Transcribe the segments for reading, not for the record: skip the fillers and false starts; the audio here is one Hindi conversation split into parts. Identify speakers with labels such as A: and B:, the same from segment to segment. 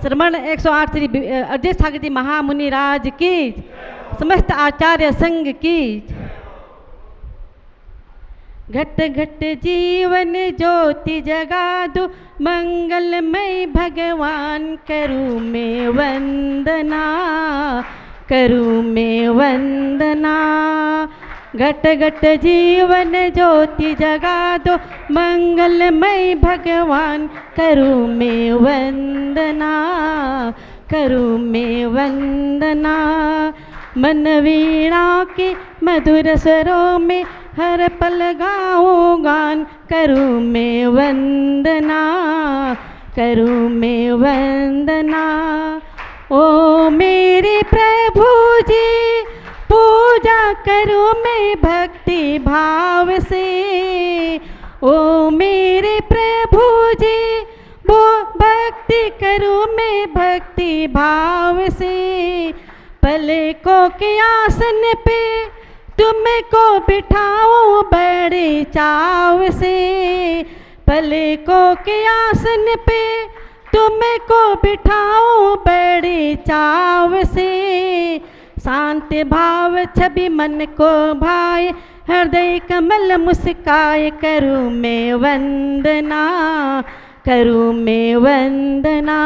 A: श्रवण 108 श्री अध्यक्ष ठाकुर जी महामुनि राज की, समस्त आचार्य संघ की। घट घट जीवन ज्योति जगा दो, मंगलमय भगवान करूँ मैं वंदना, करूँ मैं वंदना। घट घट जीवन ज्योति जगा दो, मंगलमय भगवान करूँ मैं वंदना, करूँ मैं वंदना। मन वीणा के मधुर स्वरों में हर पल गाऊं गान, करूँ मैं वंदना, करूँ मैं वंदना। ओ मेरे प्रभु जी पूजा करूँ मैं भक्ति भाव से, ओ मेरे प्रभु जी वो भक्ति करूँ मैं भक्ति भाव से। पलकों के आसन पे तुमको बिठाऊं बड़े चाव से, पलकों के आसन पे तुमको बिठाऊं बड़े चाव से। शांत भाव छवि मन को भाए, हृदय कमल मुस्काए, करूँ मैं वंदना, करूँ मैं वंदना।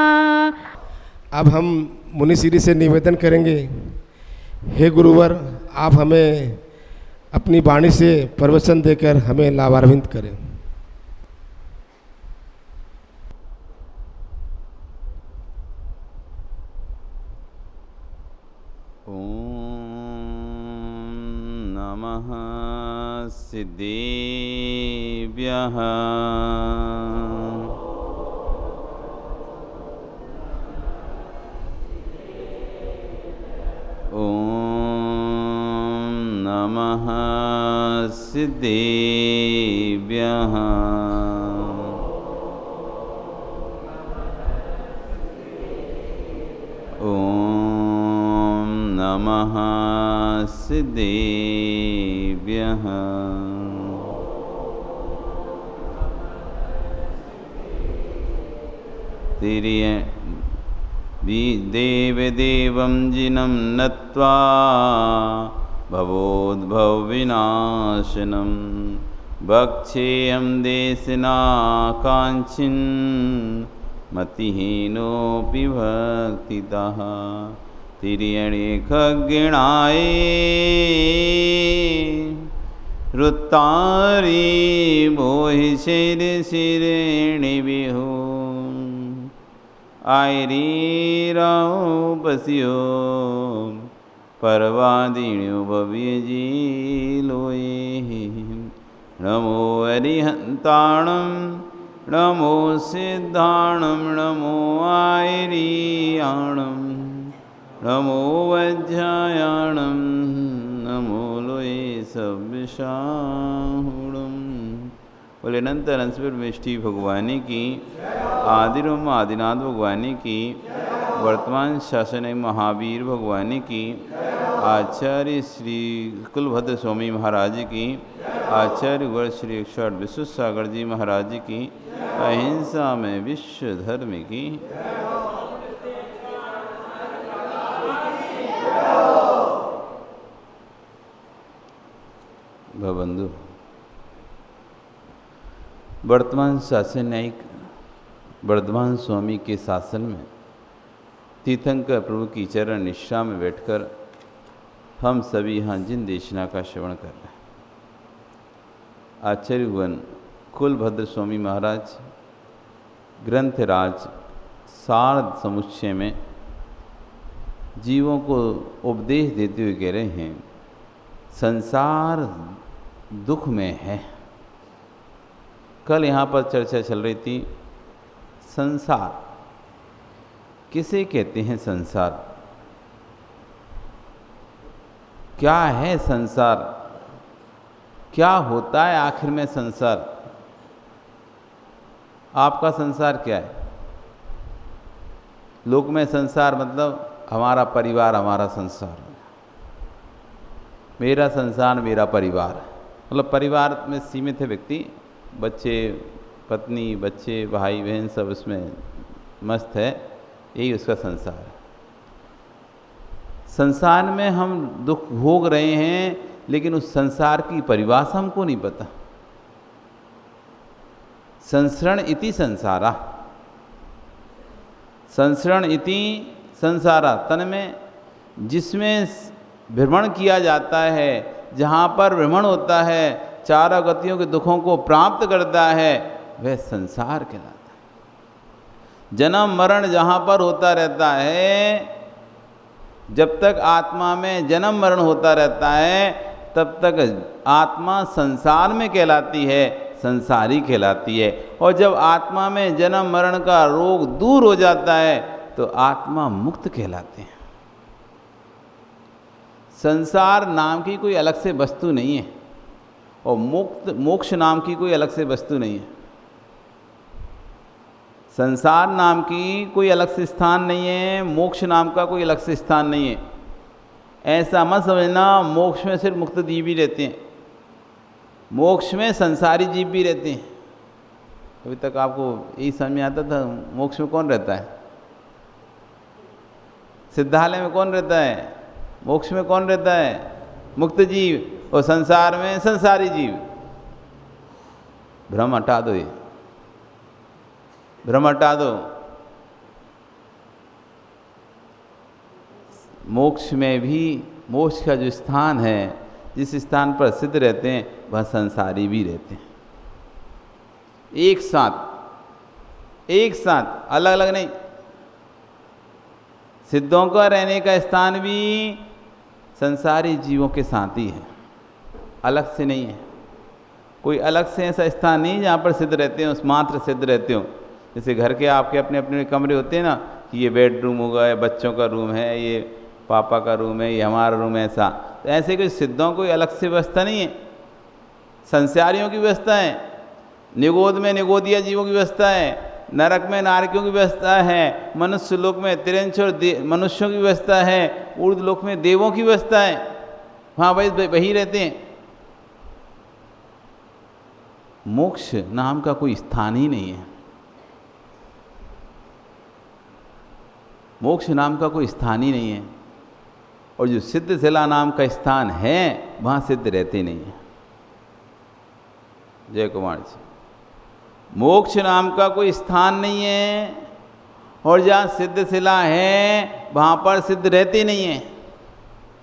B: अब हम मुनिश्री से निवेदन करेंगे, हे गुरुवर आप हमें अपनी वाणी से प्रवचन देकर हमें लाभान्वित करें।
C: नमः सिद्धेभ्यः। नमः सिद्धेभ्यः। ॐ नमः सिद्धेभ्यः। देवदेवं जिनं नत्वा भवोद्भवविनाशनं, भक्षेयं देशनाकाङ्क्षिन् मतिहीनोऽपि भक्तितः। तिर्यणेकगणाय रुत्तारी मोहि शिरेणिभिः, आयरी राउ बसियो परवादिन्यो भव्यजी लोये। नमो अरिहन्ताणं नमो सिद्धाणं नमो आयरीयाणं नमो वज्रायाणं नमो लोये सव्यसाहुणम्। बोले अनंत अनंत मिष्टि भगवानी की, आदिरोम आदिनाथ भगवानी की, वर्तमान शासन महावीर भगवानी की, आचार्य श्री कुलभद्र स्वामी महाराज की, आचार्य वर श्री 108 विश्व सागर जी महाराज की, अहिंसा में विश्व धर्म की। भवबंधु, वर्तमान शासन न्यायिक वर्धमान स्वामी के शासन में तीर्थंकर प्रभु की चरण निष्ठा में बैठकर हम सभी यहाँ जिन देशना का श्रवण कर रहे हैं, आचार्यवन कुलभद्र स्वामी महाराज ग्रंथराज सार्ध समुच्चय में जीवों को उपदेश देते हुए कह रहे हैं, संसार दुख में है। कल यहाँ पर चर्चा चल रही थी, संसार किसे कहते हैं? संसार क्या है? संसार क्या होता है आखिर में? संसार, आपका संसार क्या है? लोक में संसार मतलब हमारा परिवार, हमारा संसार। मेरा संसार मेरा परिवार, मतलब परिवार में सीमित है व्यक्ति, बच्चे, पत्नी, बच्चे, भाई बहन सब इसमें मस्त है, यही उसका संसार है। संसार में हम दुख भोग रहे हैं, लेकिन उस संसार की परिभाषा हमको नहीं पता। संसरण इति संसारा, संसरण इति संसारा, तन में जिसमें भ्रमण किया जाता है, जहाँ पर भ्रमण होता है, चारों गतियों के दुखों को प्राप्त करता है, वह संसार कहलाता है। जन्म मरण जहाँ पर होता रहता है, जब तक आत्मा में जन्म मरण होता रहता है, तब तक आत्मा संसार में कहलाती है, संसारी कहलाती है। और जब आत्मा में जन्म मरण का रोग दूर हो जाता है, तो आत्मा मुक्त कहलाते हैं। संसार नाम की कोई अलग से वस्तु नहीं है, और मोक्ष नाम की कोई अलग से वस्तु नहीं है। संसार नाम की कोई अलग से स्थान नहीं है, मोक्ष नाम का कोई अलग से स्थान नहीं है। ऐसा मत समझना मोक्ष में सिर्फ मुक्त जीव भी रहते हैं, मोक्ष में संसारी जीव भी रहते हैं। अभी तक आपको यही समझ में आता था, मोक्ष में कौन रहता है? सिद्धालय में कौन रहता है? मोक्ष में कौन रहता है? मुक्त जीव। और संसार में संसारी जीव। भ्रम हटा दो, ये भ्रम हटा दो। मोक्ष में भी, मोक्ष का जो स्थान है, जिस स्थान पर सिद्ध रहते हैं, वह संसारी भी रहते हैं। एक साथ, एक साथ, अलग अलग नहीं। सिद्धों का रहने का स्थान भी संसारी जीवों के साथ ही है, अलग से नहीं है। कोई अलग से ऐसा स्थान नहीं जहाँ पर सिद्ध रहते हो, उस मात्र सिद्ध रहते हो। जैसे घर के आपके अपने अपने कमरे होते हैं ना, कि ये बेडरूम होगा, ये बच्चों का रूम है, ये पापा का रूम है, ये हमारा रूम है, ऐसा। तो ऐसे कोई सिद्धों कोई अलग से व्यवस्था नहीं है, संसारियों की व्यवस्था है। निगोद में निगोदिया जीवों की व्यवस्था है, नरक में नारकियों की व्यवस्था है, मनुष्य लोक में तिरंछ और मनुष्यों की व्यवस्था है, ऊर्ध्व लोक में देवों की व्यवस्था है। वहाँ वही रहते हैं। मोक्ष नाम का कोई स्थान ही नहीं है, मोक्ष नाम का कोई स्थान ही नहीं है। और जो सिद्ध शिला नाम का स्थान है, वहाँ सिद्ध रहते नहीं है। जय कुमार जी, मोक्ष नाम का कोई स्थान नहीं है, और जहाँ सिद्ध शिला है, वहाँ पर सिद्ध रहते नहीं है।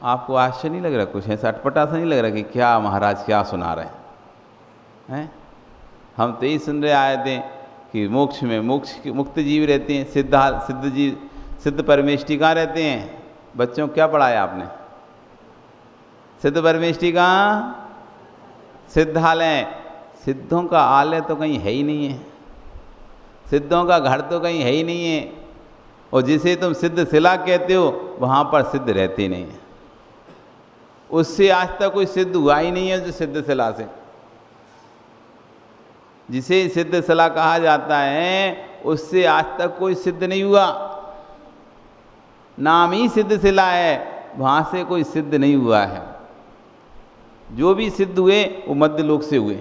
C: आपको आश्चर्य नहीं लग रहा? कुछ ऐसा अटपटा सा नहीं लग रहा कि क्या महाराज क्या सुना रहे हैं? हम तो यही सुन रहे आए थे कि मोक्ष में मुक्त जीव रहते हैं, सिद्ध जीव, सिद्ध परमेष्टि कहाँ रहते हैं? बच्चों को क्या पढ़ाया आपने? सिद्ध परमेष्टि कहाँ? सिद्धालय। सिद्धों का आलय तो कहीं है ही नहीं है, सिद्धों का घर तो कहीं है ही नहीं है। और जिसे तुम सिद्ध शिला कहते हो, वहाँ पर सिद्ध रहते नहीं है। उससे आज तक कोई सिद्ध हुआ ही नहीं है, जो सिद्ध शिला से, जिसे सिद्ध शिला कहा जाता है, उससे आज तक कोई सिद्ध नहीं हुआ। नाम ही सिद्ध शिला है, वहाँ से कोई सिद्ध नहीं हुआ है। जो भी सिद्ध हुए वो मध्य लोक से हुए,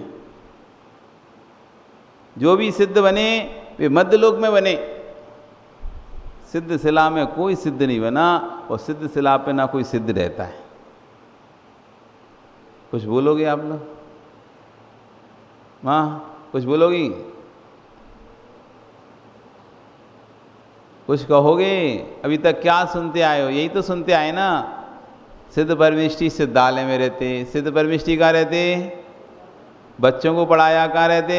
C: जो भी सिद्ध बने वे मध्य लोक में बने। सिद्ध शिला में कोई सिद्ध नहीं बना, और सिद्ध शिला पे ना कोई सिद्ध रहता है। कुछ बोलोगे आप लोग? माँ कुछ बोलोगी? कुछ कहोगे? अभी तक क्या सुनते आए हो? यही तो सुनते आए ना। सिद्ध परमेष्टि सिद्धालय में रहते। सिद्ध परमेष्टि कहाँ रहते? बच्चों को पढ़ाया कहाँ रहते?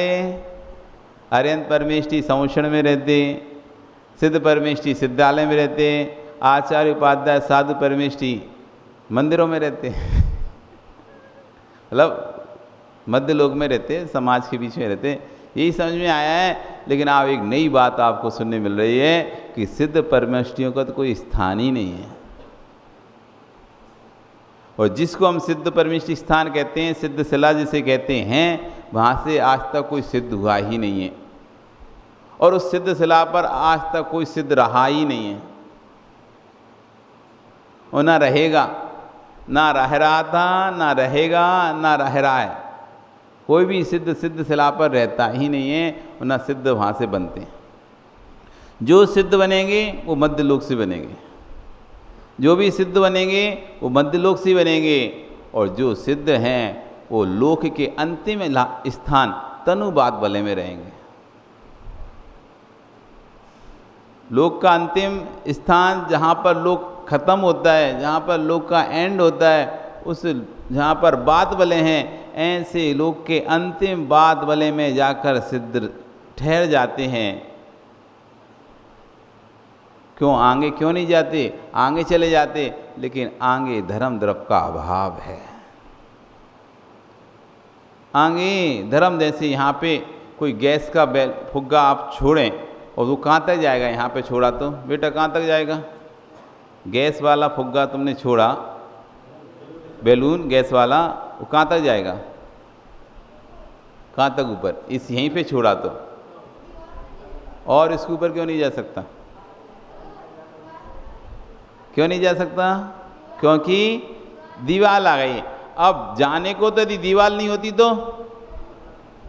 C: अरिहंत परमेष्टि संवत्सरण में रहते। सिद्ध परमेष्टि सिद्धालय में रहते। आचार्य उपाध्याय साधु परमेष्टि मंदिरों में रहते। मतलब मध्य लोक में रहते, समाज के बीच में रहते। यही समझ में आया है। लेकिन आप एक नई बात आपको सुनने मिल रही है कि सिद्ध परमेष्टियों का तो कोई स्थान ही नहीं है। और जिसको हम सिद्ध परमेष्टि स्थान कहते हैं, सिद्ध शिला जिसे कहते हैं, वहाँ से आज तक कोई सिद्ध हुआ ही नहीं है। और उस सिद्ध शिला पर आज तक कोई सिद्ध रहा ही नहीं है, और ना रहेगा। ना रह रहा था, ना रहेगा, ना रह रहा है। कोई भी सिद्ध शिला पर रहता ही नहीं है, और ना सिद्ध वहाँ से बनते हैं। जो सिद्ध बनेंगे वो मध्य लोक से बनेंगे, जो भी सिद्ध बनेंगे वो मध्य लोक से बनेंगे, और जो सिद्ध हैं वो लोक के अंतिम स्थान तनुवाद वाले में रहेंगे। लोक का अंतिम स्थान जहाँ पर लोक खत्म होता है, जहाँ पर लोक का एंड होता है, उस जहाँ पर बाद वाले हैं, ऐसे लोक के अंतिम बाद वाले में जाकर सिद्ध ठहर जाते हैं। क्यों आगे क्यों नहीं जाते? आगे चले जाते, लेकिन आगे धर्म द्रव्य का अभाव है। आगे धर्म, जैसे यहाँ पे कोई गैस का फुग्गा आप छोड़ें और वो कहाँ तक जाएगा? यहाँ पे छोड़ा तो बेटा कहाँ तक जाएगा? गैस वाला फुग्गा तुमने छोड़ा, बैलून गैस वाला, वो कहाँ तक जाएगा? कहाँ तक ऊपर? इस यहीं पे छोड़ा तो, और इसके ऊपर क्यों नहीं जा सकता? क्यों नहीं जा सकता? क्योंकि दीवार आ गई। अब जाने को तो यदि दीवार नहीं होती तो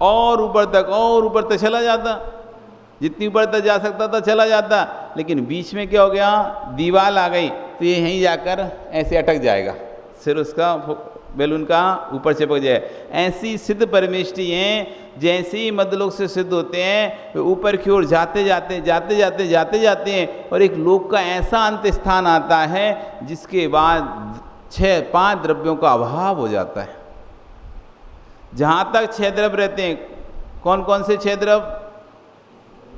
C: और ऊपर तक चला जाता, जितनी ऊपर तक जा सकता था चला जाता, लेकिन बीच में क्या हो गया? दीवार आ गई, तो ये यहीं जाकर ऐसे अटक जाएगा, सिर उसका बैलून का ऊपर चिपक जाए। ऐसी सिद्ध परमेष्ठी हैं, जैसे ही मध्यलोक से सिद्ध होते हैं वे ऊपर की ओर जाते जाते हैं, और एक लोक का ऐसा अंत स्थान आता है जिसके बाद 6-5 द्रव्यों का अभाव हो जाता है। जहाँ तक 6 द्रव्य रहते हैं, कौन कौन से 6 द्रव्य?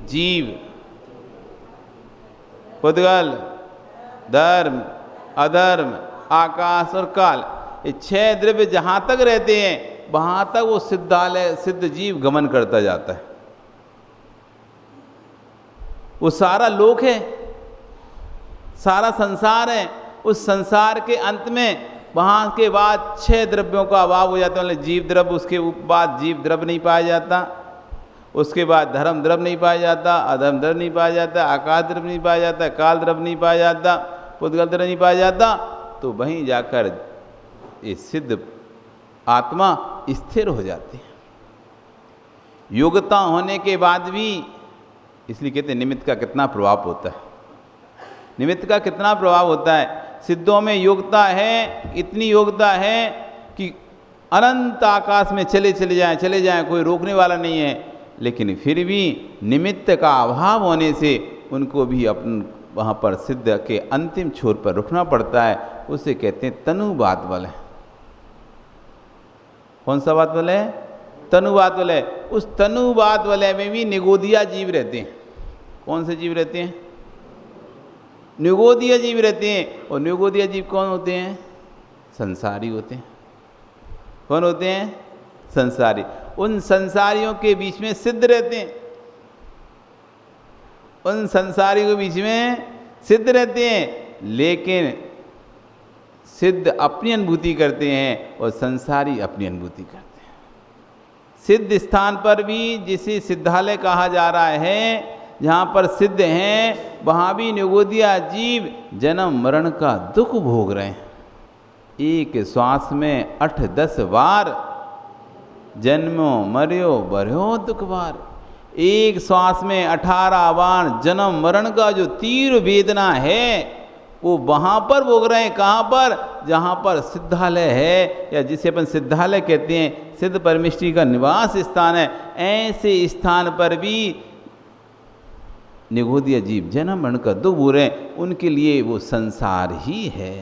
C: जीव, पुद्गल, धर्म, अधर्म, आकाश और काल, ये 6 द्रव्य जहाँ तक रहते हैं वहाँ तक वो सिद्ध जीव गमन करता जाता है। वो सारा लोक है, सारा संसार है। उस संसार के अंत में वहाँ के बाद 6 द्रव्यों का अभाव हो जाता है। मतलब जीव द्रव्य, उसके बाद जीव द्रव्य नहीं पाया जाता, उसके बाद धर्म द्रव्य नहीं पाया जाता, अधर्म द्रव्य नहीं पाया जाता, आकाश द्रव्य नहीं पाया जाता, काल द्रव्य नहीं पाया जाता, पुद्गल द्रव्य नहीं पाया जाता। तो वहीं जाकर ये सिद्ध आत्मा स्थिर हो जाती है। योग्यता होने के बाद भी, इसलिए कहते हैं निमित्त का कितना प्रभाव होता है। निमित्त का कितना प्रभाव होता है। सिद्धों में योग्यता है, इतनी योग्यता है कि अनंत आकाश में चले जाएं, कोई रोकने वाला नहीं है, लेकिन फिर भी निमित्त का अभाव होने से उनको भी अपन वहाँ पर सिद्ध के अंतिम छोर पर रुकना पड़ता है। उसे कहते हैं तनुवाद बल। कौन सा बात बल है? तनुवाद बल है। उस तनुवाद बल में भी निगोदिया जीव रहते हैं। कौन से जीव रहते हैं? निगोदिया जीव रहते हैं। और निगोदिया जीव कौन होते हैं? संसारी होते हैं। कौन होते हैं? संसारी। उन संसारियों के बीच में सिद्ध रहते हैं। उन संसारियों के बीच में सिद्ध रहते हैं, लेकिन सिद्ध अपनी अनुभूति करते हैं और संसारी अपनी अनुभूति करते हैं। सिद्ध स्थान पर भी, जिसे सिद्धालय कहा जा रहा है, जहाँ पर सिद्ध हैं, वहाँ भी निगोदिया जीव जन्म मरण का दुख भोग रहे हैं। एक श्वास में 8-10 बार जन्मो मर्यो बर्यो दुख बार। एक श्वास में 18 बार जन्म मरण का जो तीव्र वेदना है वो वहाँ पर भोग रहे हैं। कहाँ पर? जहाँ पर सिद्धालय है, या जिसे अपन सिद्धालय कहते हैं, सिद्ध परमेष्ठी का निवास स्थान है। ऐसे स्थान पर भी निगोदिया जीव जन्म मरण का दुख भोग रहे हैं। उनके लिए वो संसार ही है।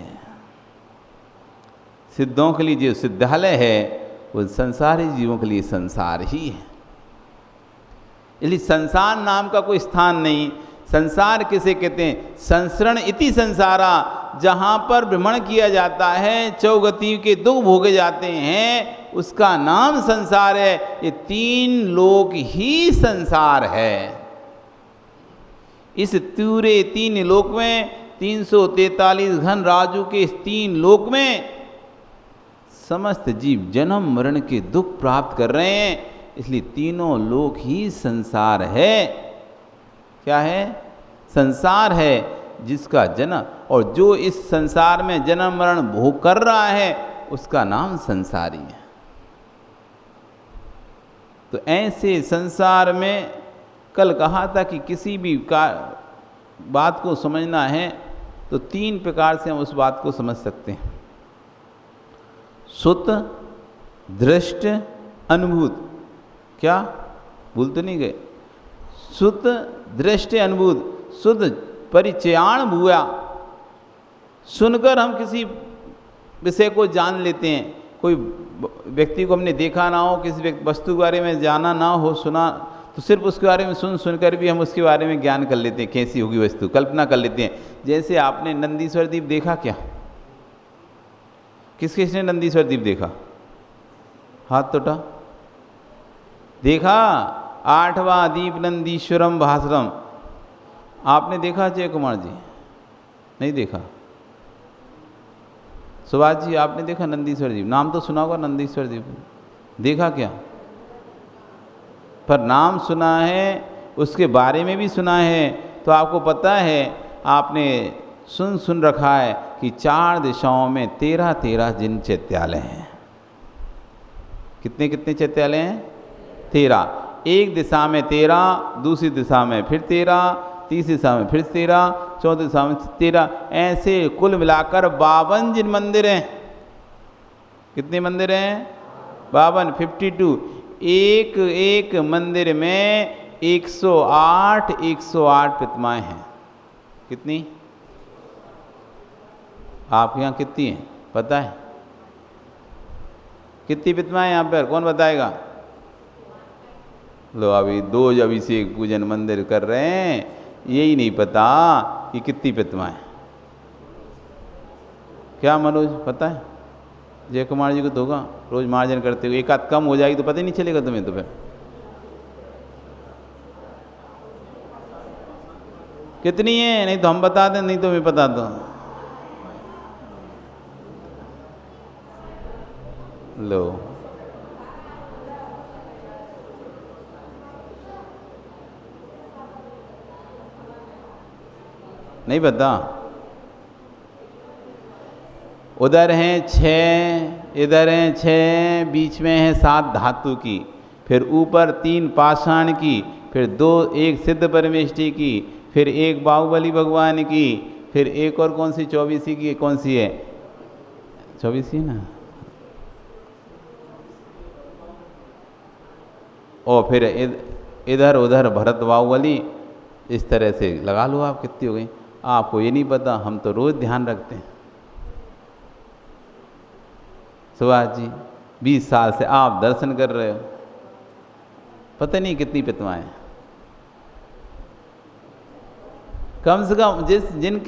C: सिद्धों के लिए जो सिद्धालय है वो संसारी जीवों के लिए संसार ही है। इसलिए संसार नाम का कोई स्थान नहीं। संसार किसे कहते हैं? संसरण इति संसारा, जहाँ पर भ्रमण किया जाता है, चौगति के दुख भोगे जाते हैं, उसका नाम संसार है। ये 3 लोक ही संसार है। इस पूरे 3 लोक में, 343 घन राजू के इस 3 लोक में समस्त जीव जन्म मरण के दुख प्राप्त कर रहे हैं। इसलिए तीनों लोक ही संसार है। क्या है? संसार है, जिसका जन्म, और जो इस संसार में जन्म मरण भोग कर रहा है उसका नाम संसारी है। तो ऐसे संसार में कल कहा था कि किसी भी बात को समझना है तो 3 प्रकार से हम उस बात को समझ सकते हैं। सुत, दृष्ट, अनुभूत। क्या भूल तो नहीं गए? सुत, दृष्ट, अनुभूत। सुध परिचयाण भूया, सुनकर हम किसी विषय को जान लेते हैं। कोई व्यक्ति को हमने देखा ना हो, किसी वस्तु के बारे में जाना ना हो, सुना, तो सिर्फ उसके बारे में सुनकर भी हम उसके बारे में ज्ञान कर लेते हैं, कैसी होगी वस्तु, कल्पना कर लेते हैं। जैसे आपने नंदीश्वर दीप देखा क्या? किस किसने नंदीश्वर दीप देखा? हाथ तोटा। देखा? 8वां दीप नंदीश्वरम भास्वरम। आपने देखा जय कुमार जी? नहीं देखा। सुभाष जी आपने देखा नंदीश्वर दीप? नाम तो सुना होगा नंदीश्वर दीप, देखा क्या? पर नाम सुना है, उसके बारे में भी सुना है, तो आपको पता है, आपने सुन रखा है कि 4 दिशाओं में 13 जिन चैत्यालय हैं। कितने कितने चैत्यालय हैं? 13। एक दिशा में 13, दूसरी दिशा में फिर 13, तीसरी दिशा में फिर 13, चौथी दिशा में 13, ऐसे कुल मिलाकर 52 जिन मंदिर हैं। कितने मंदिर हैं? 52, 52। एक मंदिर में 108 प्रतिमाएं हैं। कितनी? आपके यहाँ कितनी हैं पता है? कितनी प्रतिमाएं यहाँ पर कौन बताएगा? लो अभी 2 अभिषेक पूजन मंदिर कर रहे हैं, यही नहीं पता कि कितनी प्रतिमाएं। क्या मनोज पता है? जय कुमार जी को तो होगा, रोज मार्जन करते हो, एक आध कम हो जाएगी तो पता ही नहीं चलेगा तुम्हें। तो फिर कितनी है? नहीं तो हम बता दें, नहीं तो मैं बता दूं। लो नहीं पता। उधर हैं 6, इधर हैं 6, बीच में है 7 धातु की, फिर ऊपर 3 पाषाण की, फिर 2 एक सिद्ध परमेष्ठी की, फिर एक बाहुबली भगवान की, फिर एक और कौन सी 24वीं की? कौन सी है? 24वीं ना। और फिर इधर उधर भरत बाहुबली, इस तरह से लगा लो आप कितनी हो गई। आपको ये नहीं पता, हम तो रोज ध्यान रखते हैं। सुभाष जी 20 साल से आप दर्शन कर रहे हो, पता नहीं कितनी प्रतिमाएं। कम से कम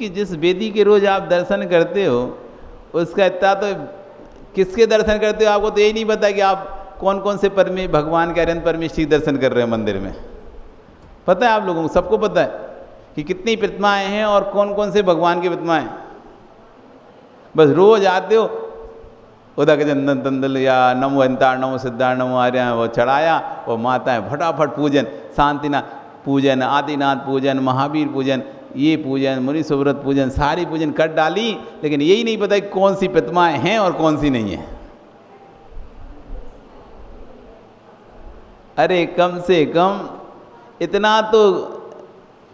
C: जिस वेदी के रोज आप दर्शन करते हो, उसका इतना तो किसके दर्शन करते हो आपको तो यही नहीं पता कि आप कौन कौन से भगवान के अनंत परमेष्ठी दर्शन कर रहे हो मंदिर में। पता है आप लोगों को? सबको पता है कि कितनी प्रतिमाएं हैं और कौन कौन से भगवान की प्रतिमाएं। बस रोज आते हो, उदक चंदन तंदल या नमो अंतार नमो सिद्धार नमो आर्य वो चढ़ाया, वो माताएं फटाफट पूजन, शांतिनाथ पूजन, आदिनाथ पूजन, महावीर पूजन, ये पूजन, मुनि सुव्रत पूजन, सारी पूजन कर डाली, लेकिन यही नहीं पता कि कौन सी प्रतिमाएं हैं और कौन सी नहीं है। अरे कम से कम इतना तो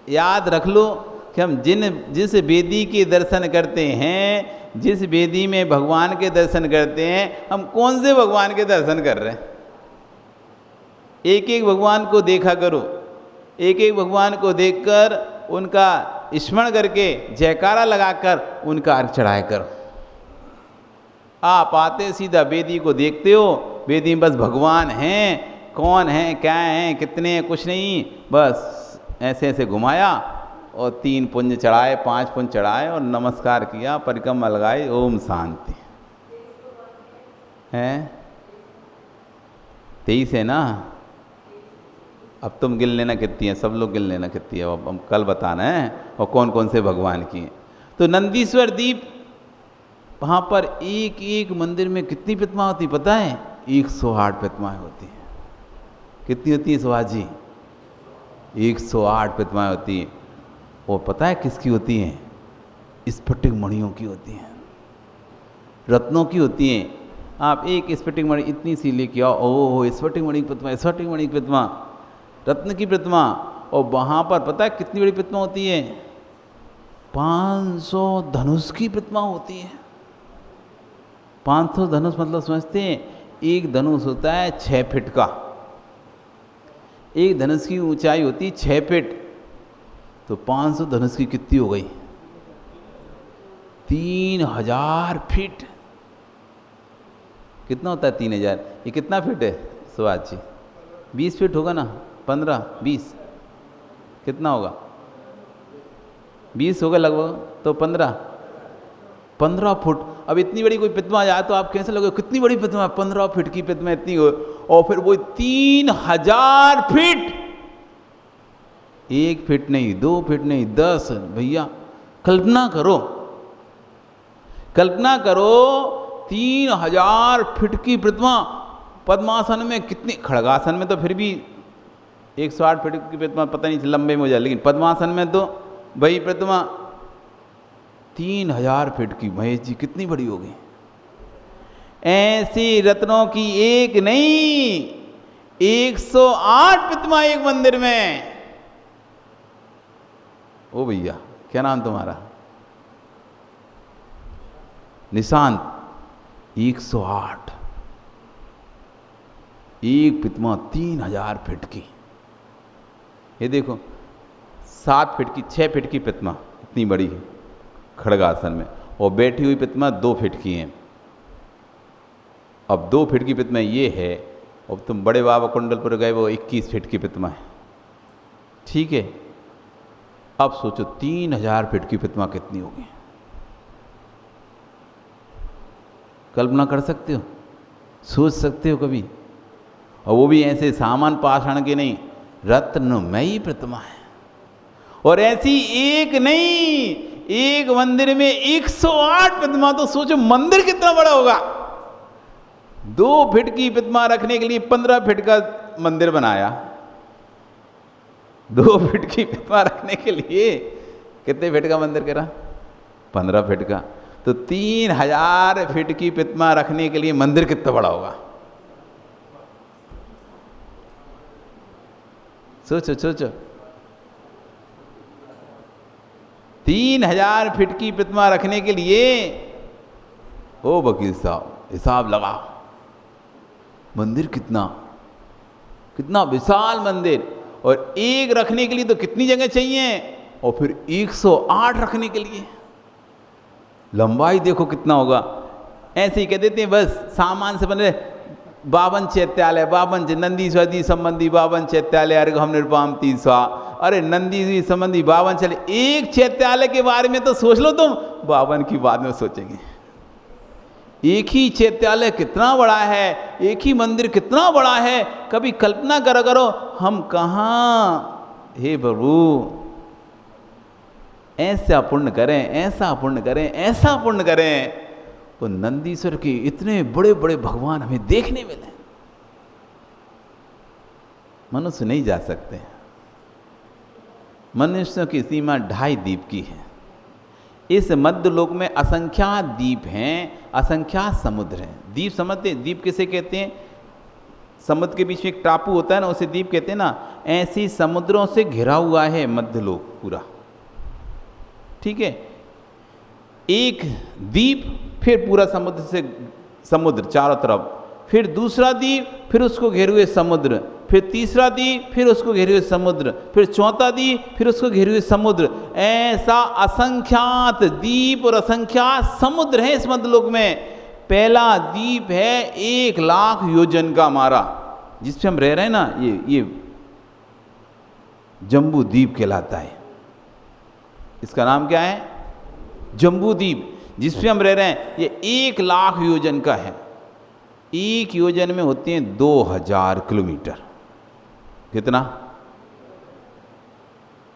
C: याद रख लो कि हम जिस वेदी के दर्शन करते हैं, जिस वेदी में भगवान के दर्शन करते हैं, हम कौन से भगवान के दर्शन कर रहे हैं। एक एक भगवान को देखा करो, एक एक भगवान को देखकर उनका स्मरण करके जयकारा लगाकर उनका अर्घ चढ़ाया करो। आप आते सीधा वेदी को देखते हो, वेदी में बस भगवान हैं, कौन हैं, क्या हैं, कितने हैं, कुछ नहीं, बस ऐसे ऐसे घुमाया और 3 पुंज चढ़ाए, 5 पुंज चढ़ाए और नमस्कार किया, परिक्रमा लगाई, ओम शांति। हैं 23 है ना? अब तुम गिन लेना कितनी है, सब लोग गिन लेना कितनी है, अब हम कल बताना है और कौन कौन से भगवान की हैं। तो नंदीश्वर दीप, वहाँ पर एक एक मंदिर में कितनी प्रतिमा होती पता है? 108 प्रतिमाएँ होती हैं। कितनी होती है सुभाष जी? 108 प्रतिमाएँ होती हैं। और पता है किसकी होती हैं? स्फटिक मणियों की होती हैं, रत्नों की होती हैं। आप एक स्फटिक मणि इतनी सी लेके आओ, ओह स्फटिक मणि की प्रतिमा, स्फटिक मणि की प्रतिमा, रत्न की प्रतिमा। और वहाँ पर पता है कितनी बड़ी प्रतिमा होती है? 500 धनुष की प्रतिमा होती है। 500 धनुष मतलब समझते हैं, एक धनुष होता है 6 फीट का, एक धनुष की ऊंचाई होती है 6 फीट, तो 500 धनुष की कितनी हो गई? 3000 फीट। कितना होता है 3000? ये कितना फीट है सुभाष जी? 20 फीट होगा ना? 15, 20 कितना होगा? 20 होगा लगभग, तो 15 फुट। अब इतनी बड़ी कोई प्रतिमा आ जाए तो आप कैसे लगेगा कितनी बड़ी प्रतिमा? 15 फीट की प्रतिमा इतनी हो, और फिर वो 3000 फीट। 1 फीट नहीं, 2 फीट नहीं, 10। भैया कल्पना करो, कल्पना करो 3000 फीट की प्रतिमा। पद्मासन में कितनी, खड़गासन में तो फिर भी 108 फीट की प्रतिमा पता नहीं लंबे में हो जाए, लेकिन पद्मासन में तो वही प्रतिमा 3000 फीट की। महेश जी कितनी बड़ी होगी? ऐसी रत्नों की एक नहीं, 108 प्रतिमा एक मंदिर में। ओ भैया क्या नाम तुम्हारा? निशांत। 108 एक प्रतिमा 3000 फीट की। ये देखो 7 फीट की, 6 फीट की प्रतिमा इतनी बड़ी है खड़गासन में, और बैठी हुई प्रतिमा 2 फीट की है। अब 2 फीट की प्रतिमा ये है, अब तुम बड़े बाबा कुंडलपुर गए, वो 21 फीट की प्रतिमा है, ठीक है। अब सोचो 3000 फीट की प्रतिमा कितनी होगी? कल्पना कर सकते हो? सोच सकते हो कभी? और वो भी ऐसे सामान पाषाण के नहीं, रत्नमयी प्रतिमा है। और ऐसी एक नहीं, एक मंदिर में 108 प्रतिमा। तो सोचो मंदिर कितना बड़ा होगा। 2 फीट की प्रतिमा रखने के लिए 15 फीट का मंदिर बनाया। 2 फीट की प्रतिमा रखने के लिए कितने फीट का मंदिर करा? 15 फीट का। तो 3000 फीट की प्रतिमा रखने के लिए मंदिर कितना बड़ा होगा? सोचो सोचो। 3000 फीट की प्रतिमा रखने के लिए, ओ वकील साहब हिसाब लगाओ, मंदिर कितना कितना विशाल मंदिर। और एक रखने के लिए तो कितनी जगह चाहिए, और फिर 108 रखने के लिए लंबाई देखो कितना होगा। ऐसे ही कह देते हैं बस सामान से बने 52 चैत्यालय, 52 नंदीश्वरी संबंधी 52 चैत्यालय, अर्घम निर्वाम 300। अरे नंदी संबंधी 52 चले, एक चैत्यालय के बारे में तो सोच लो तुम, 52 की बाद में सोचेंगे। एक ही चैत्यालय कितना बड़ा है, एक ही मंदिर कितना बड़ा है, कभी कल्पना करा करो। हम कहाँ, हे प्रभु ऐसा पुण्य करें, ऐसा पुण्य करें, ऐसा पुण्य करें, तो नंदीश्वर के इतने बड़े बड़े भगवान हमें देखने मिले। मनुष्य नहीं जा सकते। मनुष्य की सीमा 2.5 दीप की है। इस मध्य लोक में असंख्यात द्वीप हैं, असंख्यात समुद्र हैं। द्वीप समझते, द्वीप किसे कहते हैं? समुद्र के बीच में एक टापू होता है ना, उसे द्वीप कहते हैं ना। ऐसी समुद्रों से घिरा हुआ है मध्य लोक पूरा, ठीक है। एक द्वीप, फिर पूरा समुद्र से समुद्र चारों तरफ, फिर दूसरा द्वीप, फिर उसको घेरे हुए समुद्र, फिर तीसरा द्वीप, फिर उसको घेरे हुए समुद्र, फिर चौथा द्वीप, फिर उसको घेरे हुए समुद्र। ऐसा असंख्यात द्वीप और असंख्यात समुद्र है इस मध्यलोक में। पहला द्वीप है 1 लाख योजन का हमारा, जिस पे हम रह रहे हैं ना, ये जम्बू द्वीप कहलाता है। इसका नाम क्या है? जम्बू द्वीप, जिस पे हम रह रहे हैं। ये 1 लाख योजन का है। 1 योजन में होते हैं 2000 किलोमीटर। कितना?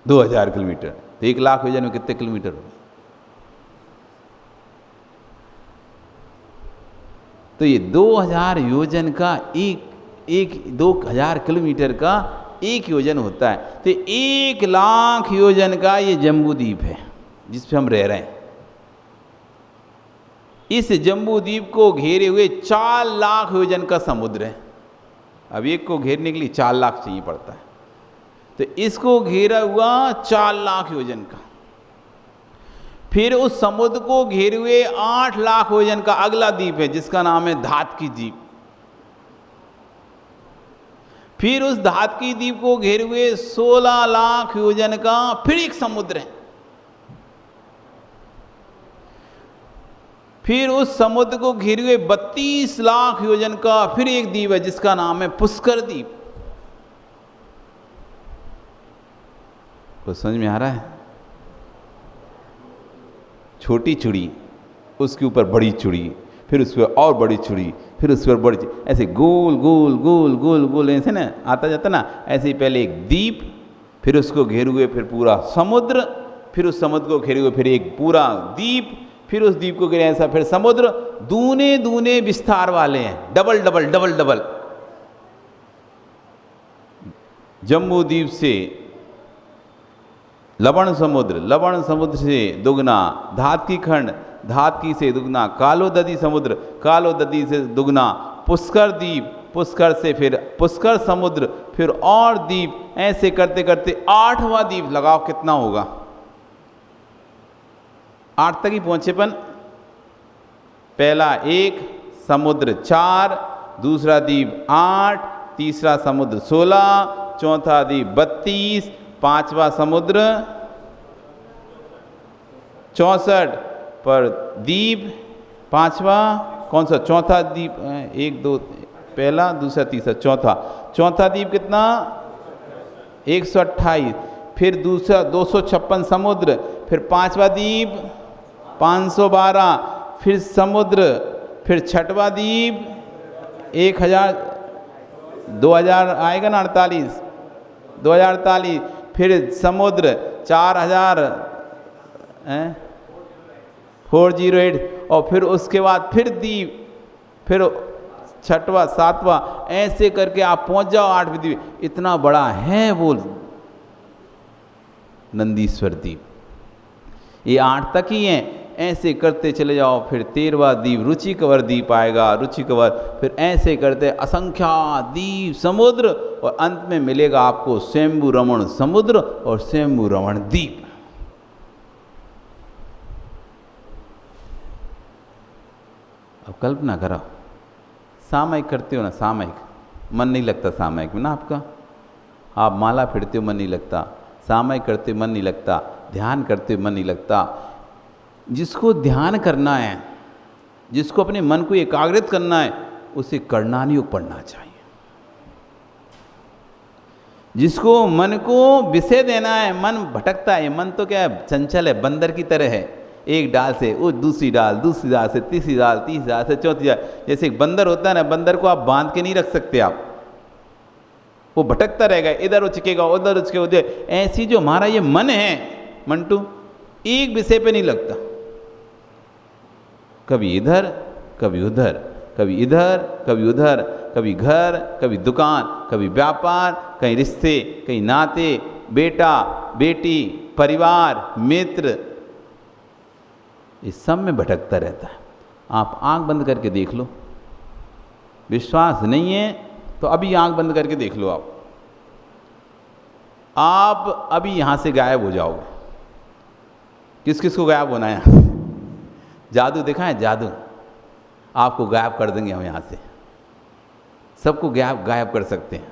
C: 2000 किलोमीटर। तो 1 लाख योजन में कितने किलोमीटर हो? तो ये 2000 योजन का 2000 किलोमीटर का 1 योजन होता है। तो 1 लाख योजन का ये जम्बू द्वीप है जिस पे हम रह रहे हैं। इस जम्बू द्वीप को घेरे हुए 4 लाख योजन का समुद्र है। अब एक को घेरने के लिए 4 लाख चाहिए पड़ता है, तो इसको घेरा हुआ 4 लाख योजन का। फिर उस समुद्र को घेरे हुए 8 लाख योजन का अगला द्वीप है जिसका नाम है धातकी द्वीप। फिर उस धातकी द्वीप को घेरे हुए 16 लाख योजन का फिर एक समुद्र है। फिर उस समुद्र को घेरे हुए 32 लाख योजन का फिर एक द्वीप है जिसका नाम है पुष्कर द्वीप। कुछ समझ में आ रहा है? छोटी चूड़ी, उसके ऊपर बड़ी चूड़ी, फिर उस पर और बड़ी चूड़ी, फिर उस पर बड़ी, ऐसे गोल गोल गोल गोल गोल ऐसे ना आता जाता ना, ऐसे ही पहले एक द्वीप, फिर उसको घेरे हुए फिर पूरा समुद्र, फिर उस समुद्र को घेरे हुए फिर एक पूरा द्वीप, फिर उस द्वीप को घेरे ऐसा फिर समुद्र। दूने दूने विस्तार वाले हैं, डबल डबल डबल डबल। जम्बू द्वीप से लवण समुद्र से दुगना धातकी खंड, धातकी से दुगना कालोददी समुद्र, कालोददी से दुगना पुष्कर द्वीप, पुष्कर से फिर पुष्कर समुद्र, फिर और द्वीप, ऐसे करते करते 8वां द्वीप। लगाओ कितना होगा? 8 तक ही पहुंचेपन। पहला 1 समुद्र 4, दूसरा द्वीप 8, तीसरा समुद्र 16, चौथा द्वीप 32, 5वां समुद्र 64 पर द्वीप 5वां कौन सा? चौथा द्वीप 1 2 पहला, दूसरा, तीसरा, चौथा द्वीप कितना? 128। फिर दूसरा 256 समुद्र, फिर 5वां द्वीप 512, फिर समुद्र, फिर 6वां द्वीप 1000 2000 आएगा ना 48 2048, फिर समुद्र 4000 408, और फिर उसके बाद फिर द्वीप, फिर 6वां 7वां, ऐसे करके आप पहुंच जाओ 8वें द्वीप। इतना बड़ा है वो नंदीश्वर द्वीप। ये 8 तक ही हैं, ऐसे करते चले जाओ। फिर 13वां द्वीप रुचिकवर द्वीप आएगा, रुचिकवर, फिर ऐसे करते असंख्या द्वीप समुद्र, और अंत में मिलेगा आपको स्वयंभू रमण समुद्र और स्वयंभू रमण द्वीप। अब कल्पना करो, सामयिक करते हो ना, सामयिक, मन नहीं लगता सामयिक में ना आपका। आप माला फिरते हो मन नहीं लगता, सामयिक करते हो मन नहीं लगता, ध्यान करते हो मन नहीं लगता। जिसको ध्यान करना है, जिसको अपने मन को एकाग्रित करना है, उसे करणानी योग पढ़ना चाहिए। जिसको मन को विषय देना है, मन भटकता है, मन तो क्या है, चंचल है, बंदर की तरह है। एक डाल से वो दूसरी डाल से तीसरी डाल से चौथी डाल। जैसे एक बंदर होता है ना, बंदर को आप बांध के नहीं रख सकते आप, वो भटकता रहेगा, इधर उचकेगा उधर उचकेगा उधर। ऐसी जो हमारा ये मन है मंटू, एक विषय पे नहीं लगता, कभी इधर कभी उधर, कभी इधर कभी उधर, कभी घर कभी दुकान, कभी व्यापार, कहीं रिश्ते, कहीं नाते, बेटा बेटी, परिवार, मित्र, इस सब में भटकता रहता है। आप आंख बंद करके देख लो, विश्वास नहीं है तो अभी आंख बंद करके देख लो। आप अभी यहाँ से गायब हो जाओगे। किस किस को गायब होना है यहाँ से? जादू देखा है? जादू आपको गायब कर देंगे हम यहाँ से, सबको गायब कर सकते हैं।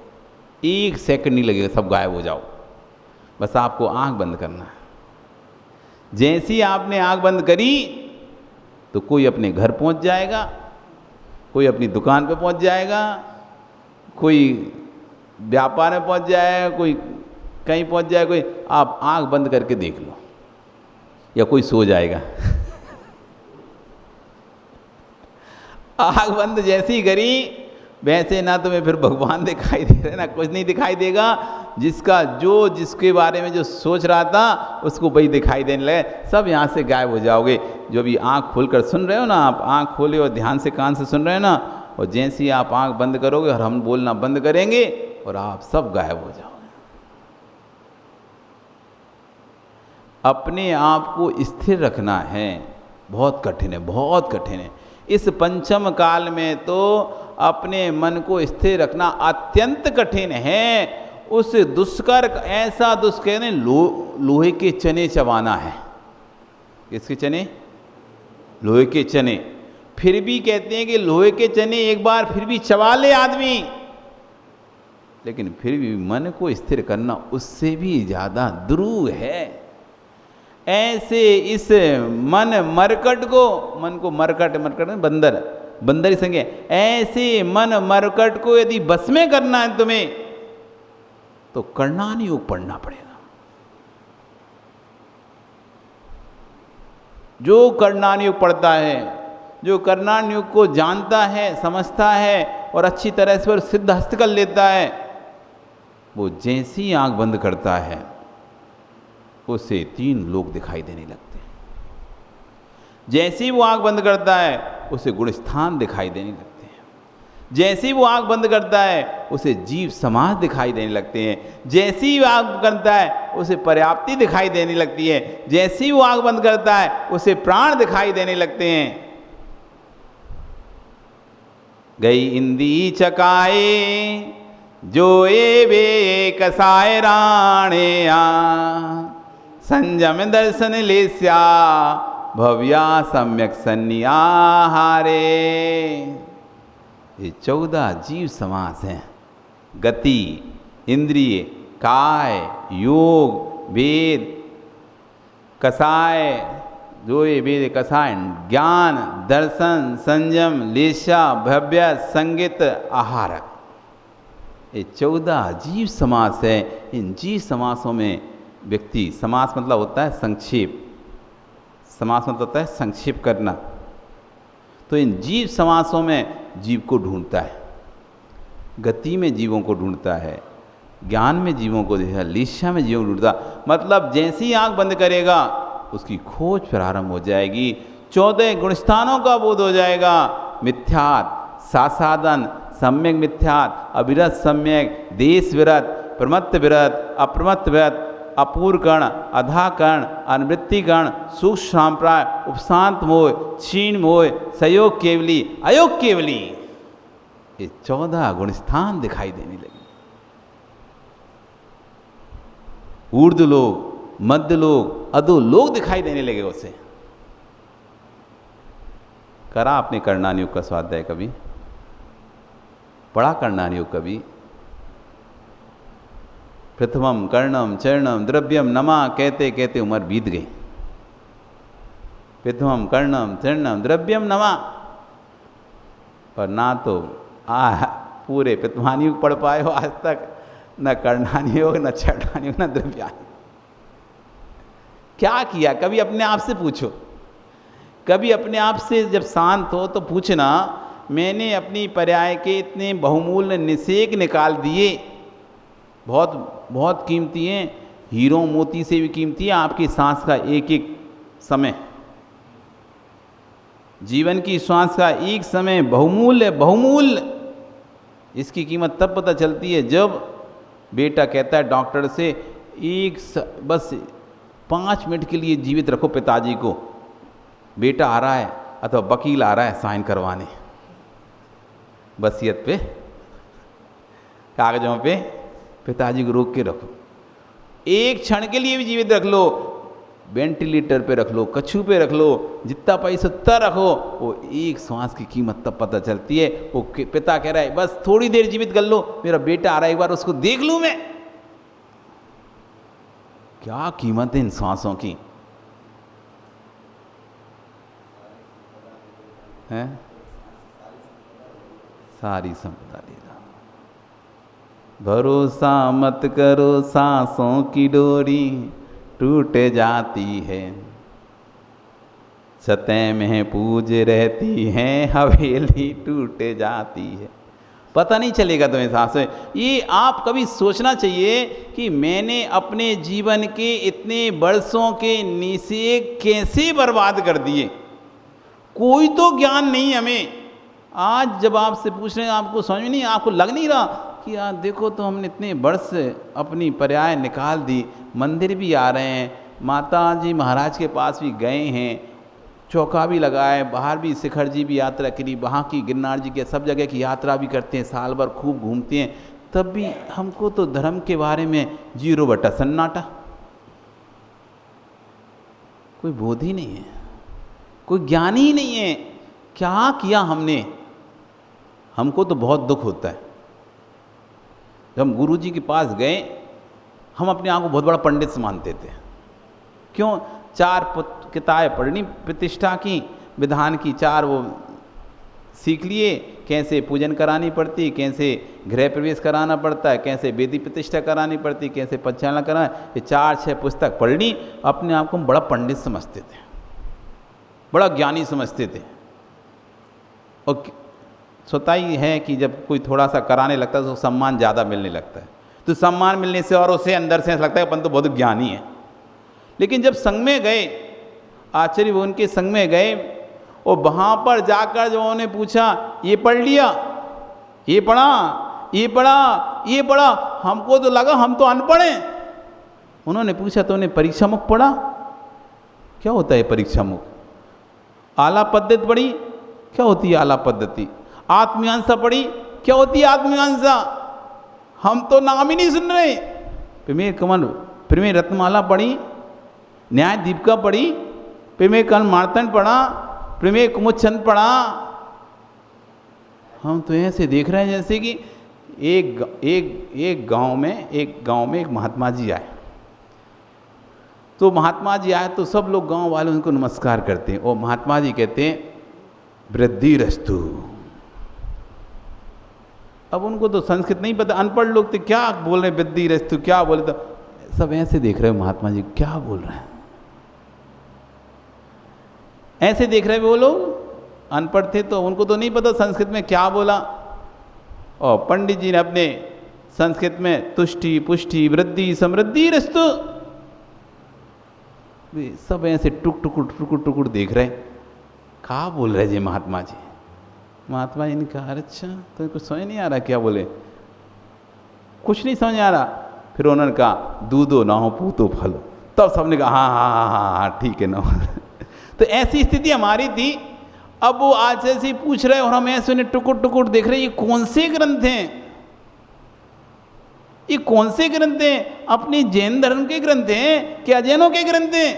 C: 1 सेकंड नहीं लगेगा, सब गायब हो जाओ। बस आपको आंख बंद करना है। जैसी आपने आंख बंद करी तो कोई अपने घर पहुंच जाएगा, कोई अपनी दुकान पे पहुंच जाएगा, कोई व्यापार में पहुंच जाएगा, कोई कहीं पहुंच जाएगा, कोई। आप आंख बंद करके देख लो, या कोई सो जाएगा। आंख बंद जैसी करी वैसे ना तुम्हें फिर भगवान दिखाई दे रहे, ना कुछ नहीं दिखाई देगा। जिसका जो जिसके बारे में जो सोच रहा था उसको वही दिखाई देने लगे, सब यहाँ से गायब हो जाओगे। जो भी आंख खोलकर सुन रहे हो ना, आप आंख खोले और ध्यान से कान से सुन रहे हो ना, और जैसे ही आप आंख बंद करोगे और हम बोलना बंद करेंगे और आप सब गायब हो जाओगे। अपने आप को स्थिर रखना है, बहुत कठिन है, बहुत कठिन है। इस पंचम काल में तो अपने मन को स्थिर रखना अत्यंत कठिन है। उस दुष्कर, ऐसा दुष्कर ने लोहे के चने चबाना है। किसके चने? लोहे के चने। फिर भी कहते हैं कि लोहे के चने एक बार फिर भी चबा ले आदमी, लेकिन फिर भी मन को स्थिर करना उससे भी ज़्यादा दुरूह है। ऐसे इस मन को मरकट में बंदर ही संगे, ऐसे मन मरकट को यदि बस में करना है तुम्हें तो कर्णान योग पढ़ना पड़ेगा। जो कर्णान योग पढ़ता है, जो कर्णान योग को जानता है, समझता है और अच्छी तरह से सिद्ध हस्त कर लेता है, वो जैसी आंख बंद करता है उसे 3 लोक दिखाई देने लगते हैं। जैसे ही वो आंख बंद करता है उसे गुण स्थान दिखाई देने लगते हैं। जैसे ही वो आंख बंद करता है उसे जीव समाज दिखाई देने लगते हैं। जैसे ही वो आंख करता है उसे पर्याप्ति दिखाई देने लगती है। जैसे ही वो आंख बंद करता है उसे प्राण दिखाई देने लगते हैं। गई इंदी चकाए जो ए बे कसाय राणे संयम दर्शन लेस्या भव्या सम्यक सन्निहारे। ये 14 जीव समास हैं। गति, इंद्रिय, काय, योग, वेद, कसाय, जो ये वेद कसाय, ज्ञान, दर्शन, संयम, लेशा, भव्य, संगीत, आहारक, ये 14 जीव समास है। इन जीव समासों में व्यक्ति, समास मतलब होता है संक्षेप, समास मतलब होता है संक्षेप करना। तो इन जीव समासों में जीव को ढूंढता है, गति में जीवों को ढूंढता है, ज्ञान में जीवों को देखा, लिशा में जीवों को ढूंढता। मतलब जैसी आंख बंद करेगा उसकी खोज प्रारंभ हो जाएगी। 14 गुणस्थानों का बोध हो जाएगा। मिथ्यात, सासादन, सम्यक मिथ्यात, अविरत सम्यक, देश विरत, प्रमत्त विरत, अप्रमत्त विरत, अपूर्व कर्ण, अधा कर्ण, अनुवृत्ति कर्ण, सूक्ष्म सांप्राय, उपशांत मोह, क्षीण मोह, सयोग केवली, अयोग केवली, ये 14 गुणस्थान दिखाई देने लगे। ऊर्ध लोग, मध्य लोग, अधो लोग दिखाई देने लगे उसे। करा आपने कर्णान योग का स्वाध्याय कभी? पढ़ा कर्णान योग कभी? प्रथमम कर्णम चरणम द्रव्यम नमा कहते कहते उम्र बीत गई। प्रथमम कर्णम चरणम द्रव्यम नमा, पर ना तो पूरे प्रथमान योग पढ़ पाए हो आज तक, न कर्णान योग, न चरणान योग, न द्रव्यान। क्या किया? कभी अपने आप से पूछो। कभी अपने आप से जब शांत हो तो पूछना, मैंने अपनी पर्याय के इतने बहुमूल्य निषेक निकाल दिए, बहुत बहुत कीमती हैं, हीरो मोती से भी कीमती है आपकी सांस का एक एक समय। जीवन की श्वास का एक समय बहुमूल्य, बहुमूल्य। इसकी कीमत तब पता चलती है जब बेटा कहता है डॉक्टर से, बस 5 मिनट के लिए जीवित रखो पिताजी को। बेटा आ रहा है अथवा वकील आ रहा है साइन करवाने, वसीयत पे, कागजों पे पिताजी को रोक के रखो। एक क्षण के लिए भी जीवित रख लो, वेंटिलेटर पे रख लो, कछू पे रख लो, जितना पैसा उतना रखो। वो एक श्वास की कीमत तब पता चलती है। वो पिता कह रहा है बस थोड़ी देर जीवित कर लो, मेरा बेटा आ रहा है, एक बार उसको देख लूं मैं। क्या कीमत है इन श्वासों की, है? सारी संपदा दे रहा। भरोसा मत करो सांसों की डोरी टूट जाती है, सतह में पूज रहती है हवेली टूट जाती है। पता नहीं चलेगा तुम्हें सांसें। ये आप कभी सोचना चाहिए कि मैंने अपने जीवन के इतने वर्षों के निषेक कैसे बर्बाद कर दिए। कोई तो ज्ञान नहीं हमें। आज जब आपसे पूछ रहे हैं आपको समझ में नहीं, आपको लग नहीं रहा कि यार देखो तो हमने इतने वर्ष अपनी पर्याय निकाल दी, मंदिर भी आ रहे हैं, माता जी महाराज के पास भी गए हैं, चौका भी लगाए, बाहर भी शिखर जी भी यात्रा करी, वहाँ की गिरनार जी के सब जगह की यात्रा भी करते हैं, साल भर खूब घूमते हैं, तब भी हमको तो धर्म के बारे में 0 बटा सन्नाटा। कोई बोध ही नहीं है, कोई ज्ञान ही नहीं है। क्या किया हमने? हमको तो बहुत दुख होता है जब हम गुरु जी के पास गए। हम अपने आप को बहुत बड़ा पंडित से मानते थे। क्यों? 4 किताबें पढ़नी प्रतिष्ठा की, विधान की 4 वो सीख लिए, कैसे पूजन करानी पड़ती, कैसे गृह प्रवेश कराना पड़ता है, कैसे वेदी प्रतिष्ठा करानी पड़ती, कैसे पंचालन कराना, ये 4-6 पुस्तक पढ़ ली। अपने आप को हम बड़ा पंडित समझते थे, बड़ा ज्ञानी समझते थे। और स्वतः ही है कि जब कोई थोड़ा सा कराने लगता है तो सम्मान ज़्यादा मिलने लगता है। तो सम्मान मिलने से और उसे अंदर से लगता है अपन तो बहुत ज्ञानी है। लेकिन जब संग में गए, आचार्य उनके संग में गए और वहाँ पर जाकर जो उन्होंने पूछा, ये पढ़ लिया, ये पढ़ा, ये पढ़ा, ये पढ़ा, हमको तो लगा हम तो अनपढ़ हैं। उन्होंने पूछा तो उन्हें परीक्षा मुख पढ़ा? क्या होता है परीक्षा मुख? आला पद्धति पढ़ी? क्या होती है आला पद्धति? आत्ममीमांसा पढ़ी? क्या होती है आत्ममीमांसा? हम तो नाम ही नहीं सुन रहे। प्रमेय कमल, प्रमेय रत्नमाला पढ़ी, न्याय दीपिका पढ़ी, प्रमेय कल मार्तंड पढ़ा, प्रमेय कुमुद पढ़ा। हम तो ऐसे देख रहे हैं जैसे कि एक गांव में एक महात्मा जी आए। तो महात्मा जी आए तो सब लोग गांव वाले उनको नमस्कार करते हैं और महात्मा जी कहते हैं वृद्धिरस्तु। अब उनको तो संस्कृत नहीं पता, अनपढ़ लोग थे, क्या बोल रहे वृद्धिरस्तु, क्या बोले? तो सब ऐसे देख रहे हो महात्मा जी क्या बोल रहे हैं, ऐसे देख रहे वो लोग। अनपढ़ थे तो उनको तो नहीं पता संस्कृत में क्या बोला। और पंडित जी ने अपने संस्कृत में तुष्टि पुष्टि वृद्धि समृद्धि रस्तु, सब ऐसे टुकुर देख रहे, क्या बोल रहे जी महात्मा जी? महात्मा जी ने कहा अच्छा तो कुछ समझ नहीं आ रहा क्या बोले? कुछ नहीं समझ आ रहा। फिर उन्होंने कहा दूधो ना हो पूतो फलो। तब सबने कहा हाँ हाँ हाँ हाँ हाँ ठीक है ना। तो ऐसी स्थिति हमारी थी। अब वो आज ऐसे पूछ रहे और हम ऐसे उन्हें टुकुर देख रहे, ये कौन से ग्रंथ हैं? ये कौन से ग्रंथ हैं? अपने जैन धर्म के ग्रंथ हैं क्या जैनों के ग्रंथ हैं?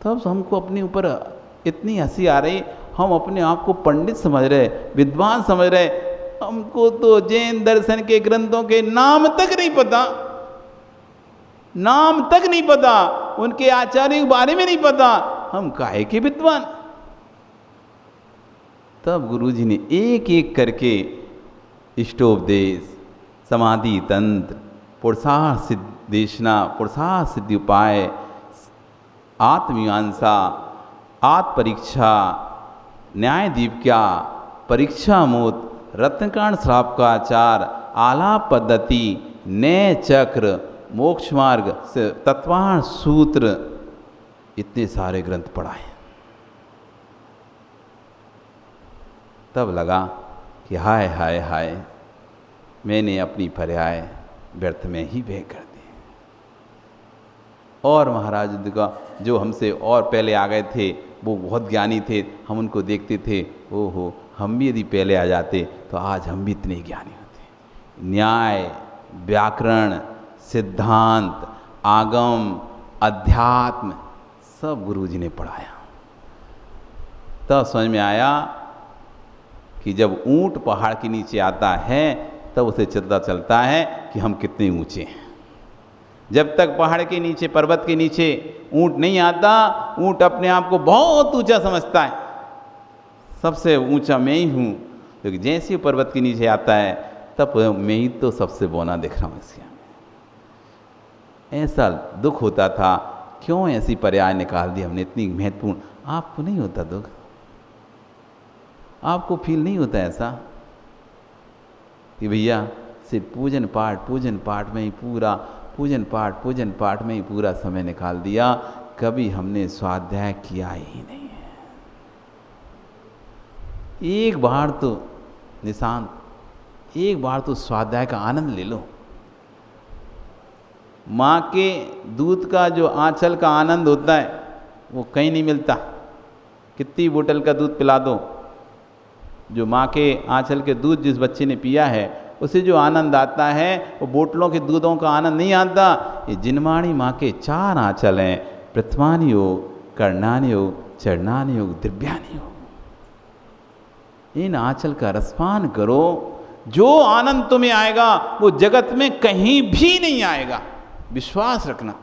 C: तब हमको अपने ऊपर इतनी हंसी आ रही। हम अपने आप को पंडित समझ रहे, विद्वान समझ रहे। हमको तो जैन दर्शन के ग्रंथों के नाम तक नहीं पता, नाम तक नहीं पता, उनके आचार्य के बारे में नहीं पता। हम काहे के विद्वान? तब गुरुजी ने एक एक करके इष्टोपदेश, समाधि तंत्र, पुरुषार्थ सिद्धेशना, पुरुषार्थ सिद्धि उपाय, आत्ममीमांसा, आत्म परीक्षा, न्याय दीपिका, परीक्षा मूत, रत्नकांड श्राप का आचार, आलाप पद्धति, नय चक्र, मोक्ष मार्ग, तत्वार्थ सूत्र, इतने सारे ग्रंथ पढ़ाए। तब लगा कि हाय हाय हाय, मैंने अपनी पर्याय व्यर्थ में ही व्यय कर दी। और महाराज जी का जो हमसे और पहले आ गए थे वो बहुत ज्ञानी थे, हम उनको देखते थे, ओहो हम भी यदि पहले आ जाते तो आज हम भी इतने ज्ञानी होते। न्याय, व्याकरण, सिद्धांत, आगम, अध्यात्म सब गुरुजी ने पढ़ाया। तब समझ में आया कि जब ऊंट पहाड़ के नीचे आता है तब उसे पता चलता है कि हम कितने ऊंचे हैं। जब तक पहाड़ के नीचे, पर्वत के नीचे ऊंट नहीं आता, ऊंट अपने आप को बहुत ऊंचा समझता है, सबसे ऊंचा मैं ही हूँ। क्योंकि जैसे ही पर्वत के नीचे आता है तब मैं ही तो सबसे बौना दिख रहा हूँ इसके। ऐसा दुख होता था, क्यों ऐसी पर्याय निकाल दी हमने इतनी महत्वपूर्ण। आपको नहीं होता दुख? आपको फील नहीं होता ऐसा कि भैया सिर्फ पूजन पाठ में ही पूरा पूजन पाठ में ही पूरा समय निकाल दिया, कभी हमने स्वाध्याय किया ही नहीं है। एक बार तो निशांत, एक बार तो स्वाध्याय का आनंद ले लो। माँ के दूध का जो आंचल का आनंद होता है वो कहीं नहीं मिलता। कितनी बोतल का दूध पिला दो, जो माँ के आंचल के दूध जिस बच्चे ने पिया है उसे जो आनंद आता है वो बोतलों के दूधों का आनंद नहीं आता। ये जिनवाणी माँ के 4 आंचल हैं, प्रथमानि योग, कर्णानि योग, चरणानि योग, दिव्यानि योग। इन आंचल का रसपान करो, जो आनंद तुम्हें आएगा वो जगत में कहीं भी नहीं आएगा, विश्वास रखना।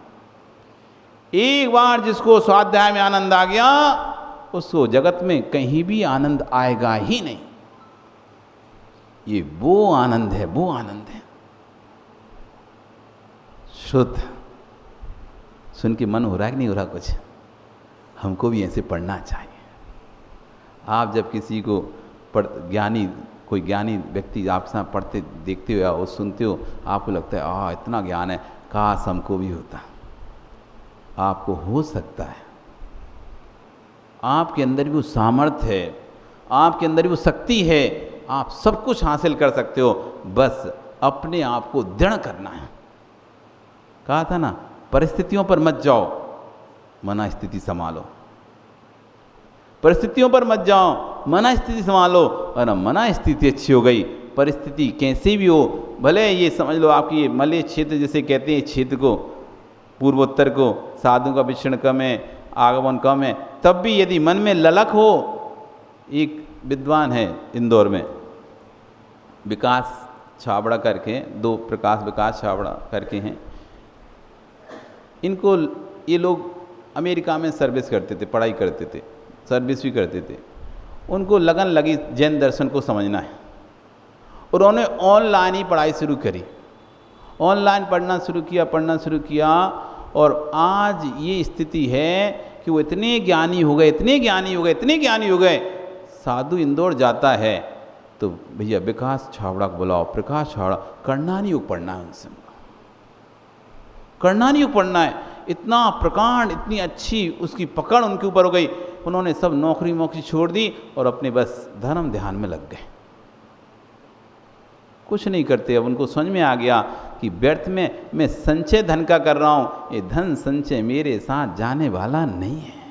C: एक बार जिसको स्वाध्याय में आनंद आ गया, उसको जगत में कहीं भी आनंद आएगा ही नहीं। ये वो आनंद है, वो आनंद है। शुद्ध सुन के मन हो रहा है कि नहीं हो रहा? कुछ हमको भी ऐसे पढ़ना चाहिए। आप जब किसी को कोई ज्ञानी व्यक्ति आपके साथ पढ़ते देखते हो या वो सुनते हो, आपको लगता है इतना ज्ञान है, काश हमको भी होता। आपको हो सकता है, आपके अंदर भी वो सामर्थ्य है, आपके अंदर भी वो शक्ति है, आप सब कुछ हासिल कर सकते हो, बस अपने आप को दृढ़ करना है। कहा था ना, परिस्थितियों पर मत जाओ, मना स्थिति संभालो। परिस्थितियों पर मत जाओ, मना स्थिति संभालो। और मना स्थिति अच्छी हो गई, परिस्थिति कैसी भी हो, भले ये समझ लो आपकी ये मलय क्षेत्र जैसे कहते हैं क्षेत्र को, पूर्वोत्तर को, साधु का विचरण कम है, आगमन कम है, तब भी यदि मन में ललक हो। एक विद्वान है इंदौर में, विकास छाबड़ा करके, दो प्रकाश विकास छाबड़ा करके हैं। इनको ये लोग अमेरिका में सर्विस करते थे, पढ़ाई करते थे, सर्विस भी करते थे। उनको लगन लगी जैन दर्शन को समझना है, और उन्होंने ऑनलाइन ही पढ़ाई शुरू करी। ऑनलाइन पढ़ना शुरू किया, और आज ये स्थिति है कि वो इतने ज्ञानी हो गए। साधु इंदौर जाता है तो भैया विकास छाबड़ा को बुलाओ, प्रकाश छाबड़ा, कर्णानि योग पढ़ना है उनसे, कर्णानि योग पढ़ना है। इतना प्रकांड, इतनी अच्छी उसकी पकड़ उनके ऊपर हो गई, उन्होंने सब नौकरी छोड़ दी और अपने बस धर्म ध्यान में लग गए, कुछ नहीं करते। अब उनको समझ में आ गया कि व्यर्थ में मैं संचय धन का कर रहा हूँ, ये धन संचय मेरे साथ जाने वाला नहीं है।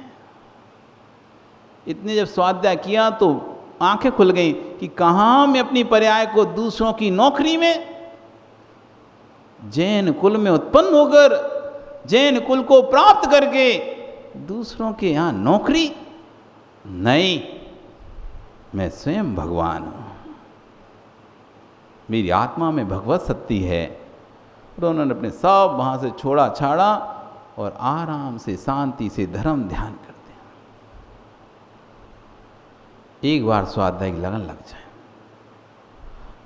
C: इतने जब स्वाध्याय किया तो आंखें खुल गई कि कहाँ मैं अपनी पर्याय को दूसरों की नौकरी में, जैन कुल में उत्पन्न होकर, जैन कुल को प्राप्त करके दूसरों के यहाँ नौकरी नहीं, मैं स्वयं भगवान हूँ, मेरी आत्मा में भगवत शक्ति है। और उन्होंने अपने सब वहाँ से छोड़ा छाड़ा और आराम से शांति से धर्म ध्यान करते हैं। एक बार स्वाध्याय की लगन लग जाए,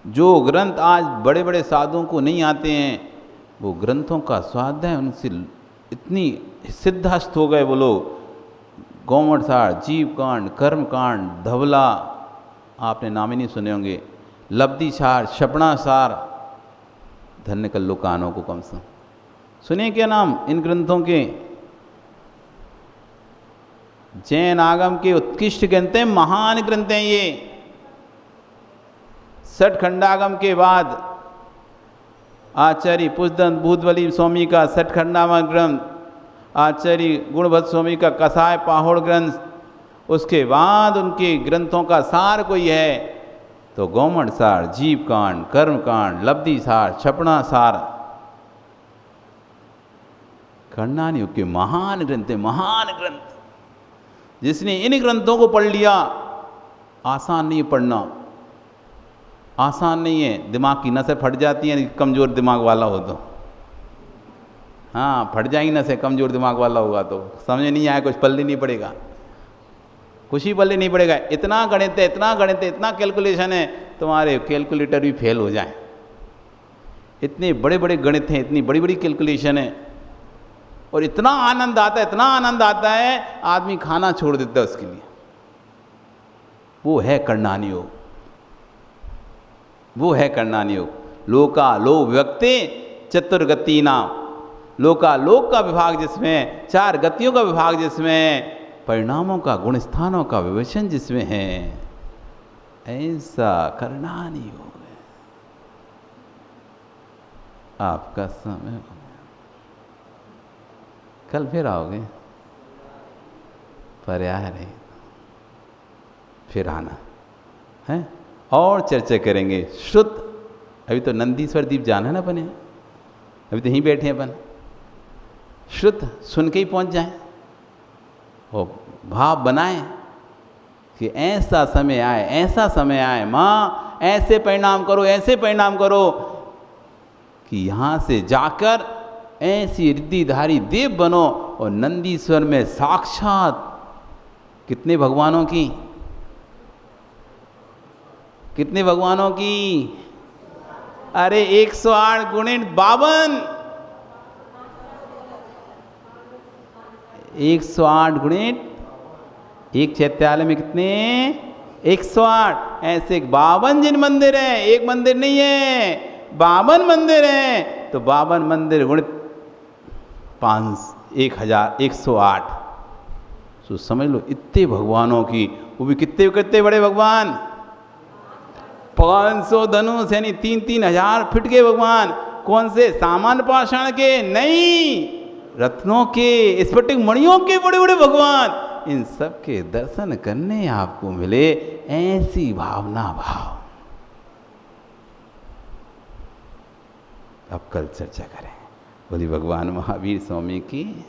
C: जो ग्रंथ आज बड़े बड़े साधुओं को नहीं आते हैं, वो ग्रंथों का स्वाध्याय उनसे इतनी सिद्धहस्त हो गए वो लोग। गौमठसार, जीवकांड, कर्मकांड, धवला, आपने नाम ही नहीं सुने होंगे, लब्धिसार, क्षपणासार, धन्य कर लो कानों को कम से। सुने क्या नाम इन ग्रंथों के? जैन आगम के उत्कृष्ट ग्रंथ हैं, महान ग्रंथ हैं ये। 60 खंडागम के बाद आचार्य पुष्पदंत भूतबली स्वामी का 60 खंडागम ग्रंथ, आचार्य गुणभद्र स्वामी का कसाय पाहोड़ ग्रंथ, उसके बाद उनके ग्रंथों का सार कोई है तो गौमठसार, जीवकांड, कर्मकांड, लब्धिसार, क्षपणासार, कर्णानि योग के महान ग्रंथ है, महान ग्रंथ। जिसने इन ग्रंथों को पढ़ लिया, आसान नहीं पढ़ना, आसान नहीं है। दिमाग की नसें फट जाती हैं कमज़ोर दिमाग वाला हो तो, हाँ फट जाएंगी नसें, कमज़ोर दिमाग वाला होगा तो समझ नहीं आया, कुछ पल्ले नहीं पड़ेगा, कुछ ही पल्ले नहीं पड़ेगा। इतना गणित है, इतना गणित है, इतना कैलकुलेशन है, तुम्हारे कैलकुलेटर भी फेल हो जाए। इतने बड़े बड़े गणित हैं, इतनी बड़ी बड़ी कैलकुलेशन है, और इतना आनंद आता है, इतना आनंद आता है, आदमी खाना छोड़ देता है उसके लिए। वो है कर्णानि योग, वो है कर्णानि योग। लोकालोक विभक्ते चतुर्गति नाम, लोकालोक का विभाग जिसमें, 4 गतियों का विभाग जिसमें, परिणामों का, गुण स्थानों का विवेचन जिसमें है, ऐसा कर्णानि योग है। आपका समय हो गया, कल फिर आओगे, पर्याय नहीं, फिर आना है और चर्चा करेंगे शुद्ध। अभी तो नंदीश्वर द्वीप जाना है ना अपने, अभी तो यहीं बैठे हैं अपन, श्रुत सुन के ही पहुंच जाएं और भाव बनाएं कि ऐसा समय आए माँ, ऐसे परिणाम करो, ऐसे परिणाम करो कि यहाँ से जाकर ऐसी रिद्धिधारी देव बनो। और नंदीश्वर में साक्षात कितने भगवानों की, अरे 108 गुणित 52, 108 गुणित एक चैत्यालय में कितने, 108। ऐसे 52 जिन मंदिर हैं, एक मंदिर नहीं है, 52 मंदिर हैं। तो 52 मंदिर गुणित 1108, तो समझ लो इतने भगवानों की, वो भी कितने बड़े भगवान, 500 धनुष यानी 3-3 हजार फीट के भगवान। कौन से, सामान्य पाषाण के नहीं, रत्नों के, स्फटिक मणियों के बड़े बड़े भगवान। इन सब के दर्शन करने आपको मिले, ऐसी भावना भाव। अब कल चर्चा करें। बोली भगवान महावीर स्वामी की।